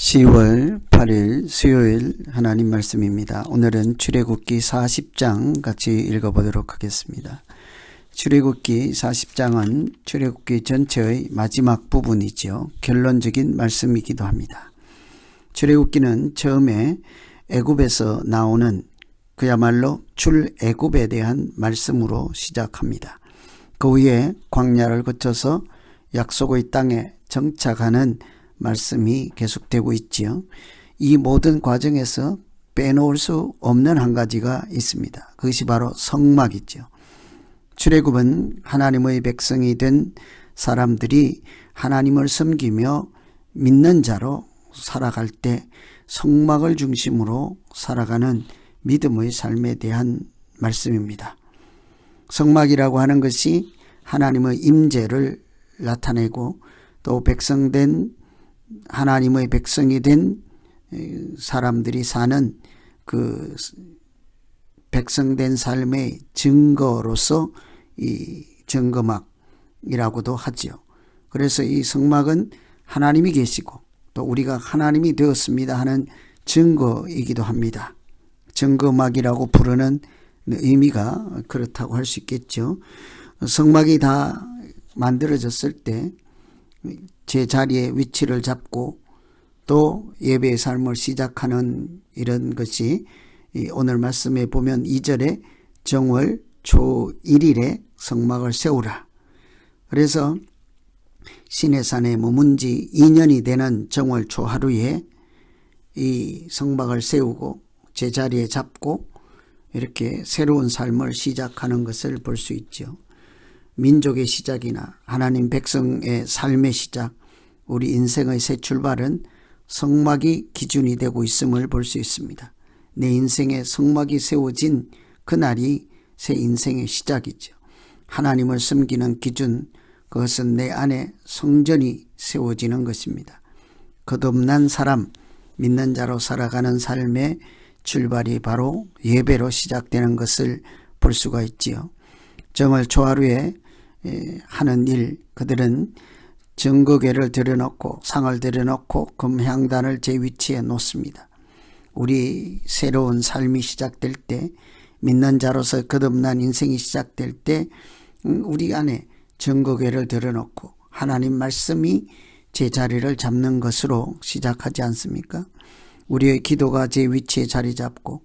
10월 8일 수요일 하나님 말씀입니다. 오늘은 출애굽기 40장 같이 읽어보도록 하겠습니다. 출애굽기 40장은 출애굽기 전체의 마지막 부분이죠. 결론적인 말씀이기도 합니다. 출애굽기는 처음에 애굽에서 나오는 그야말로 출애굽에 대한 말씀으로 시작합니다. 그 후에 광야를 거쳐서 약속의 땅에 정착하는 말씀이 계속되고 있지요. 이 모든 과정에서 빼놓을 수 없는 한 가지가 있습니다. 그것이 바로 성막이죠. 출애굽은 하나님의 백성이 된 사람들이 하나님을 섬기며 믿는 자로 살아갈 때 성막을 중심으로 살아가는 믿음의 삶에 대한 말씀입니다. 성막이라고 하는 것이 하나님의 임재를 나타내고 또 하나님의 백성이 된 사람들이 사는 그 백성된 삶의 증거로서 이 증거막이라고도 하죠. 그래서 이 성막은 하나님이 계시고 또 우리가 하나님이 되었습니다 하는 증거이기도 합니다. 증거막이라고 부르는 의미가 그렇다고 할 수 있겠죠. 성막이 다 만들어졌을 때 제자리에 위치를 잡고 또 예배의 삶을 시작하는 이런 것이 오늘 말씀에 보면 2절에 정월 초 1일에 성막을 세우라. 그래서 시내산에 머문 지 2년이 되는 정월 초 하루에 이 성막을 세우고 제자리에 잡고 이렇게 새로운 삶을 시작하는 것을 볼 수 있죠. 민족의 시작이나 하나님 백성의 삶의 시작, 우리 인생의 새 출발은 성막이 기준이 되고 있음을 볼 수 있습니다. 내 인생에 성막이 세워진 그날이 새 인생의 시작이죠. 하나님을 섬기는 기준, 그것은 내 안에 성전이 세워지는 것입니다. 거듭난 사람, 믿는 자로 살아가는 삶의 출발이 바로 예배로 시작되는 것을 볼 수가 있지요. 정월 초하루에 하는 일, 그들은 증거궤를 들여놓고 상을 들여놓고 금향단을 제 위치에 놓습니다. 우리 새로운 삶이 시작될 때, 믿는 자로서 거듭난 인생이 시작될 때 우리 안에 증거궤를 들여놓고 하나님 말씀이 제 자리를 잡는 것으로 시작하지 않습니까? 우리의 기도가 제 위치에 자리 잡고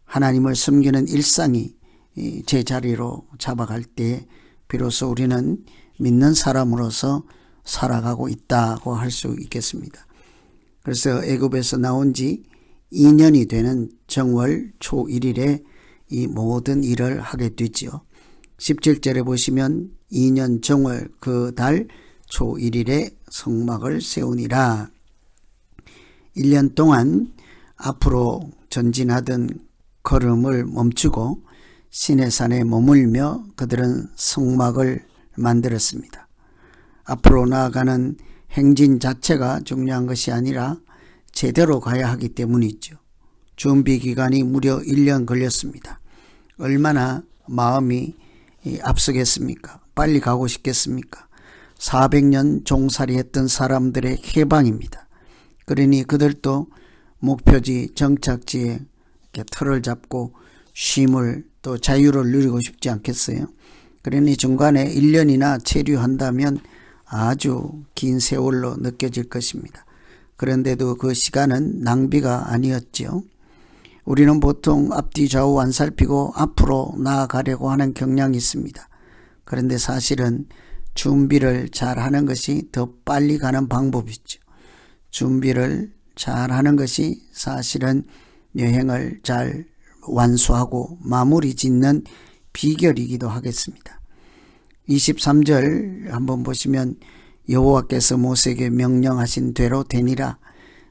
하나님을 섬기는 일상이 제 자리로 잡아갈 때 비로소 우리는 믿는 사람으로서 살아가고 있다고 할 수 있겠습니다. 그래서 애굽에서 나온 지 2년이 되는 정월 초 1일에 이 모든 일을 하게 되지요. 17절에 보시면 2년 정월 그 달 초 1일에 성막을 세우니라. 1년 동안 앞으로 전진하던 걸음을 멈추고 시내산에 머물며 그들은 성막을 만들었습니다. 앞으로 나아가는 행진 자체가 중요한 것이 아니라 제대로 가야 하기 때문이죠. 준비 기간이 무려 1년 걸렸습니다. 얼마나 마음이 앞서겠습니까? 빨리 가고 싶겠습니까? 400년 종살이 했던 사람들의 해방입니다. 그러니 그들도 목표지 정착지에 이렇게 틀을 잡고 쉼을 또 자유를 누리고 싶지 않겠어요? 그러니 중간에 1년이나 체류한다면 아주 긴 세월로 느껴질 것입니다. 그런데도 그 시간은 낭비가 아니었죠. 우리는 보통 앞뒤 좌우 안 살피고 앞으로 나아가려고 하는 경향이 있습니다. 그런데 사실은 준비를 잘 하는 것이 더 빨리 가는 방법이죠. 준비를 잘 하는 것이 사실은 여행을 잘 완수하고 마무리 짓는 비결이기도 하겠습니다. 23절 한번 보시면 여호와께서 모세에게 명령하신 대로 되니라.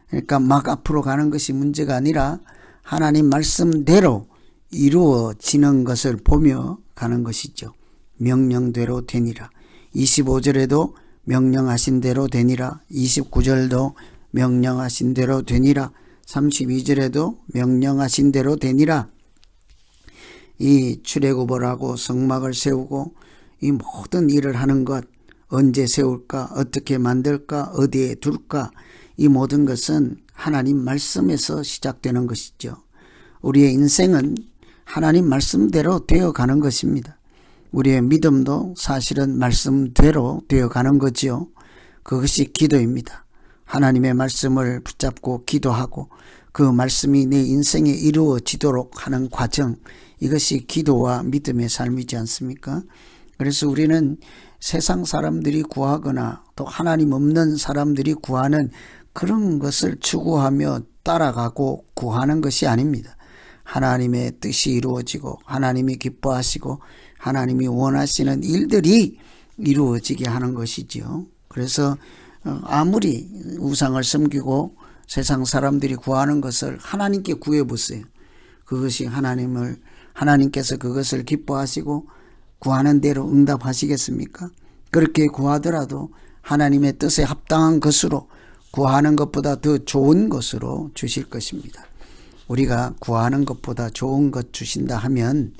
그러니까 막 앞으로 가는 것이 문제가 아니라 하나님 말씀대로 이루어지는 것을 보며 가는 것이죠. 명령대로 되니라. 25절에도 명령하신 대로 되니라. 29절도 명령하신 대로 되니라. 32절에도 명령하신 대로 되니라. 이 출애굽을 하고 성막을 세우고 이 모든 일을 하는 것, 언제 세울까, 어떻게 만들까, 어디에 둘까, 이 모든 것은 하나님 말씀에서 시작되는 것이죠. 우리의 인생은 하나님 말씀대로 되어가는 것입니다. 우리의 믿음도 사실은 말씀대로 되어가는 거지요. 그것이 기도입니다. 하나님의 말씀을 붙잡고 기도하고 그 말씀이 내 인생에 이루어지도록 하는 과정, 이것이 기도와 믿음의 삶이지 않습니까? 그래서 우리는 세상 사람들이 구하거나 또 하나님 없는 사람들이 구하는 그런 것을 추구하며 따라가고 구하는 것이 아닙니다. 하나님의 뜻이 이루어지고 하나님이 기뻐하시고 하나님이 원하시는 일들이 이루어지게 하는 것이지요. 그래서 아무리 우상을 섬기고 세상 사람들이 구하는 것을 하나님께 구해보세요. 그것이 하나님께서 그것을 기뻐하시고 구하는 대로 응답하시겠습니까? 그렇게 구하더라도 하나님의 뜻에 합당한 것으로 구하는 것보다 더 좋은 것으로 주실 것입니다. 우리가 구하는 것보다 좋은 것 주신다 하면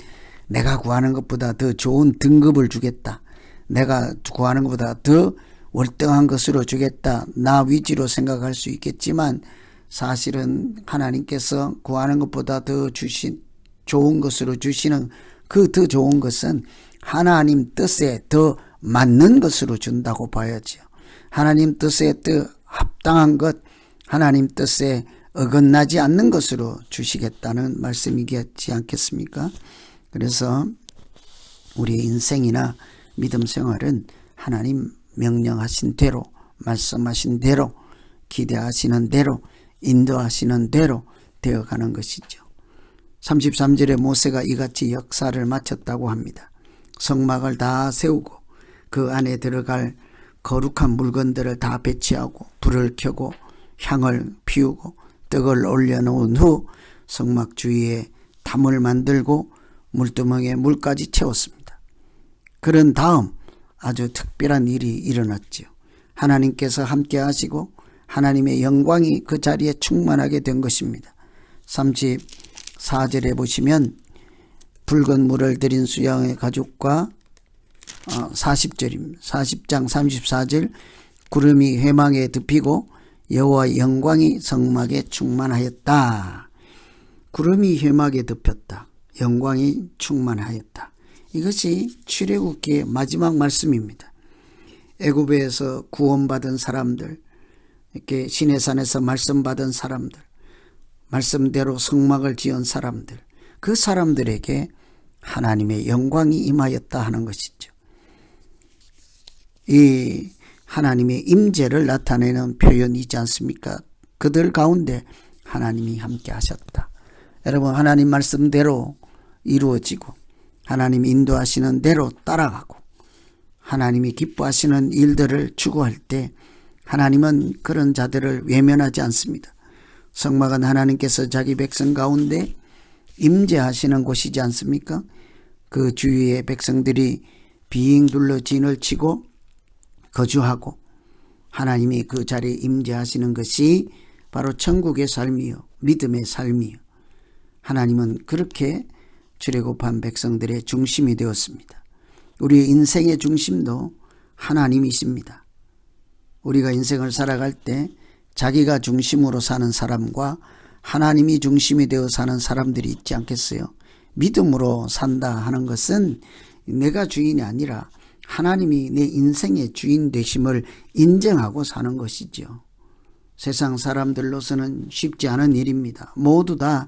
내가 구하는 것보다 더 좋은 등급을 주겠다. 내가 구하는 것보다 더 월등한 것으로 주겠다. 나 위주로 생각할 수 있겠지만 사실은 하나님께서 구하는 것보다 더 좋은 것으로 주시는 그 더 좋은 것은 하나님 뜻에 더 맞는 것으로 준다고 봐야죠. 하나님 뜻에 더 합당한 것, 하나님 뜻에 어긋나지 않는 것으로 주시겠다는 말씀이겠지 않겠습니까? 그래서 우리의 인생이나 믿음 생활은 하나님 명령하신 대로, 말씀하신 대로, 기대하시는 대로, 인도하시는 대로 되어가는 것이죠. 33절에 모세가 이같이 역사를 마쳤다고 합니다. 성막을 다 세우고 그 안에 들어갈 거룩한 물건들을 다 배치하고 불을 켜고 향을 피우고 떡을 올려놓은 후 성막 주위에 담을 만들고 물두멍에 물까지 채웠습니다. 그런 다음 아주 특별한 일이 일어났죠. 하나님께서 함께 하시고 하나님의 영광이 그 자리에 충만하게 된 것입니다. 34절에 보시면 붉은 물을 들인 수양의 가죽과 40절입니다. 40장 34절 구름이 회막에 덮이고 여호와의 영광이 성막에 충만하였다. 구름이 회막에 덮였다. 영광이 충만하였다. 이것이 출애굽기의 마지막 말씀입니다. 애굽에서 구원받은 사람들, 이렇게 시내산에서 말씀받은 사람들, 말씀대로 성막을 지은 사람들, 그 사람들에게 하나님의 영광이 임하였다 하는 것이죠. 이 하나님의 임재를 나타내는 표현이지 않습니까? 그들 가운데 하나님이 함께 하셨다. 여러분, 하나님 말씀대로 이루어지고 하나님이 인도하시는 대로 따라가고 하나님이 기뻐하시는 일들을 추구할 때 하나님은 그런 자들을 외면하지 않습니다. 성막은 하나님께서 자기 백성 가운데 임재하시는 곳이지 않습니까? 그 주위에 백성들이 빙 둘러 진을 치고 거주하고 하나님이 그 자리에 임재하시는 것이 바로 천국의 삶이요, 믿음의 삶이요. 하나님은 그렇게 출애굽한 백성들의 중심이 되었습니다. 우리의 인생의 중심도 하나님이십니다. 우리가 인생을 살아갈 때 자기가 중심으로 사는 사람과 하나님이 중심이 되어 사는 사람들이 있지 않겠어요? 믿음으로 산다 하는 것은 내가 주인이 아니라 하나님이 내 인생의 주인 되심을 인정하고 사는 것이죠. 세상 사람들로서는 쉽지 않은 일입니다. 모두 다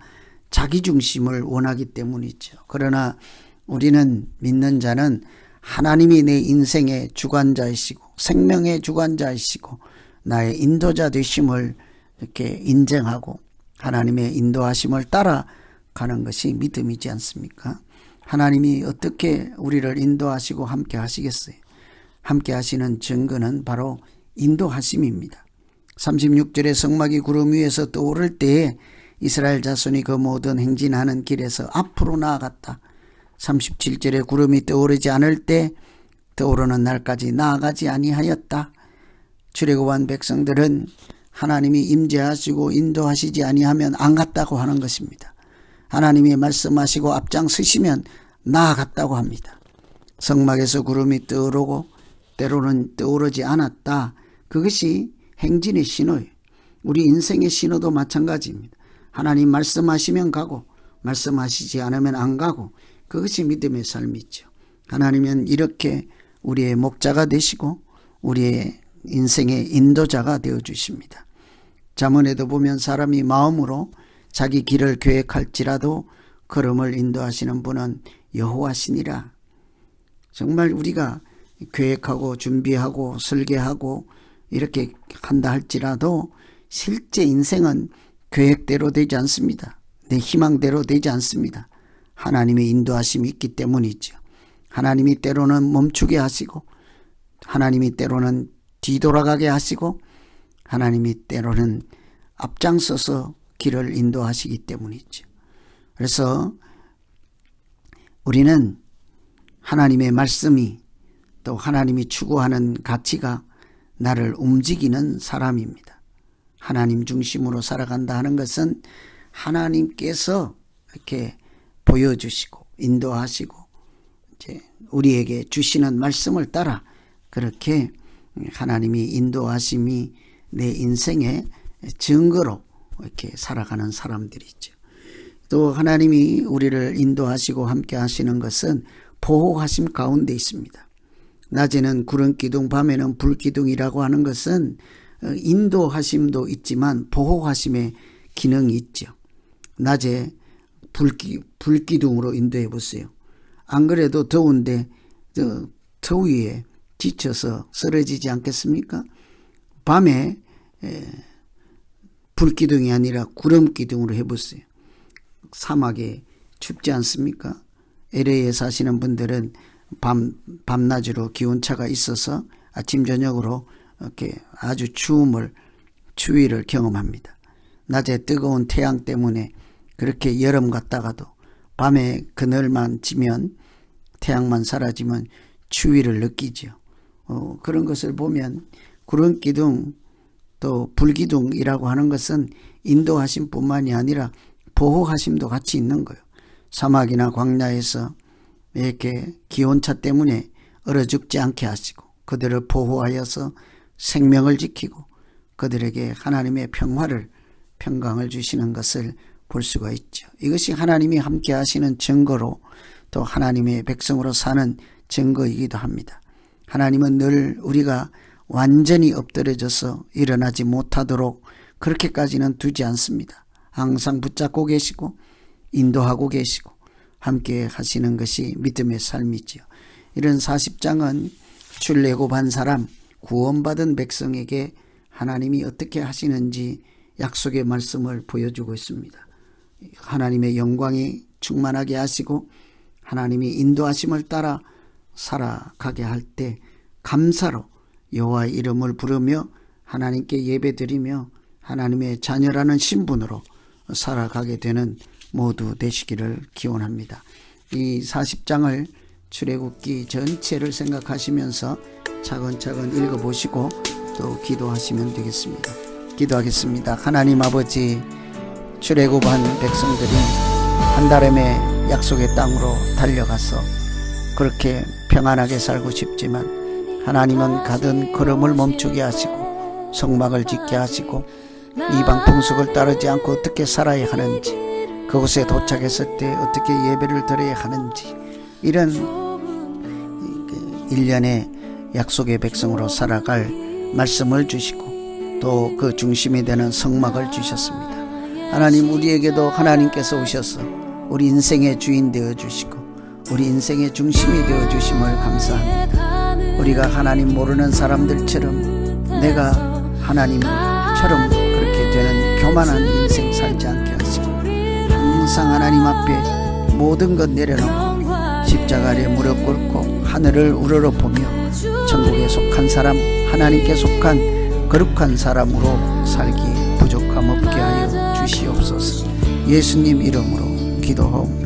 자기 중심을 원하기 때문이죠. 그러나 우리는 믿는 자는 하나님이 내 인생의 주관자이시고 생명의 주관자이시고 나의 인도자 되심을 이렇게 인정하고 하나님의 인도하심을 따라가는 것이 믿음이지 않습니까? 하나님이 어떻게 우리를 인도하시고 함께 하시겠어요? 함께 하시는 증거는 바로 인도하심입니다. 36절에 성막이 구름 위에서 떠오를 때에 이스라엘 자손이 그 모든 행진하는 길에서 앞으로 나아갔다. 37절에 구름이 떠오르지 않을 때 떠오르는 날까지 나아가지 아니하였다. 출애굽한 백성들은 하나님이 임재하시고 인도하시지 아니하면 안 갔다고 하는 것입니다. 하나님이 말씀하시고 앞장서시면 나아갔다고 합니다. 성막에서 구름이 떠오르고 때로는 떠오르지 않았다. 그것이 행진의 신호예요. 우리 인생의 신호도 마찬가지입니다. 하나님 말씀하시면 가고 말씀하시지 않으면 안 가고, 그것이 믿음의 삶이죠. 하나님은 이렇게 우리의 목자가 되시고 우리의 인생의 인도자가 되어주십니다. 잠언에도 보면 사람이 마음으로 자기 길을 계획할지라도 걸음을 인도하시는 분은 여호와시니라. 정말 우리가 계획하고 준비하고 설계하고 이렇게 한다 할지라도 실제 인생은 계획대로 되지 않습니다. 내 희망대로 되지 않습니다. 하나님의 인도하심이 있기 때문이죠. 하나님이 때로는 멈추게 하시고, 하나님이 때로는 뒤돌아가게 하시고, 하나님이 때로는 앞장서서 길을 인도하시기 때문이죠. 그래서 우리는 하나님의 말씀이, 또 하나님이 추구하는 가치가 나를 움직이는 사람입니다. 하나님 중심으로 살아간다 하는 것은 하나님께서 이렇게 보여주시고 인도하시고 이제 우리에게 주시는 말씀을 따라 그렇게 하나님이 인도하심이 내 인생의 증거로 이렇게 살아가는 사람들이죠. 또 하나님이 우리를 인도하시고 함께 하시는 것은 보호하심 가운데 있습니다. 낮에는 구름기둥, 밤에는 불기둥이라고 하는 것은 인도하심도 있지만 보호하심의 기능이 있죠. 낮에 불기둥으로 인도해 보세요. 안 그래도 더운데 더위에 지쳐서 쓰러지지 않겠습니까? 밤에 불기둥이 아니라 구름기둥으로 해보세요. 사막에 춥지 않습니까? LA에 사시는 분들은 밤낮으로 기온차가 있어서 아침 저녁으로 이렇게 아주 추위를 경험합니다. 낮에 뜨거운 태양 때문에 그렇게 여름 같다가도 밤에 그늘만 지면, 태양만 사라지면 추위를 느끼죠. 그런 것을 보면 구름기둥 또 불기둥이라고 하는 것은 인도하심 뿐만이 아니라 보호하심도 같이 있는 거예요. 사막이나 광야에서 이렇게 기온차 때문에 얼어 죽지 않게 하시고 그들을 보호하여서 생명을 지키고 그들에게 하나님의 평강을 주시는 것을 볼 수가 있죠. 이것이 하나님이 함께 하시는 증거로 또 하나님의 백성으로 사는 증거이기도 합니다. 하나님은 늘 우리가 완전히 엎드려져서 일어나지 못하도록 그렇게까지는 두지 않습니다. 항상 붙잡고 계시고 인도하고 계시고 함께 하시는 것이 믿음의 삶이지요. 이런 40장은 출애굽한 사람, 구원받은 백성에게 하나님이 어떻게 하시는지 약속의 말씀을 보여주고 있습니다. 하나님의 영광이 충만하게 하시고 하나님이 인도하심을 따라 살아가게 할 때 감사로 여호와의 이름을 부르며 하나님께 예배드리며 하나님의 자녀라는 신분으로 살아가게 되는 모두 되시기를 기원합니다. 이 40장을 출애굽기 전체를 생각하시면서 차근차근 읽어보시고 또 기도하시면 되겠습니다. 기도하겠습니다. 하나님 아버지, 출애굽한 백성들이 한달음에 약속의 땅으로 달려가서 그렇게 평안하게 살고 싶지만 하나님은 가던 걸음을 멈추게 하시고 성막을 짓게 하시고 이방 풍속을 따르지 않고 어떻게 살아야 하는지, 그곳에 도착했을 때 어떻게 예배를 드려야 하는지, 이런 일련의 약속의 백성으로 살아갈 말씀을 주시고 또 그 중심이 되는 성막을 주셨습니다. 하나님, 우리에게도 하나님께서 오셔서 우리 인생의 주인 되어주시고 우리 인생의 중심이 되어주심을 감사합니다. 우리가 하나님 모르는 사람들처럼 내가 하나님처럼 그렇게 되는 교만한 인생 살지 않게 하시고 항상 하나님 앞에 모든 것 내려놓고 십자가 아래 무릎 꿇고 하늘을 우러러보며 천국에 속한 사람, 하나님께 속한 거룩한 사람으로 살기 부족함 없게 하여 주시옵소서. 예수님 이름으로 기도하옵나이다.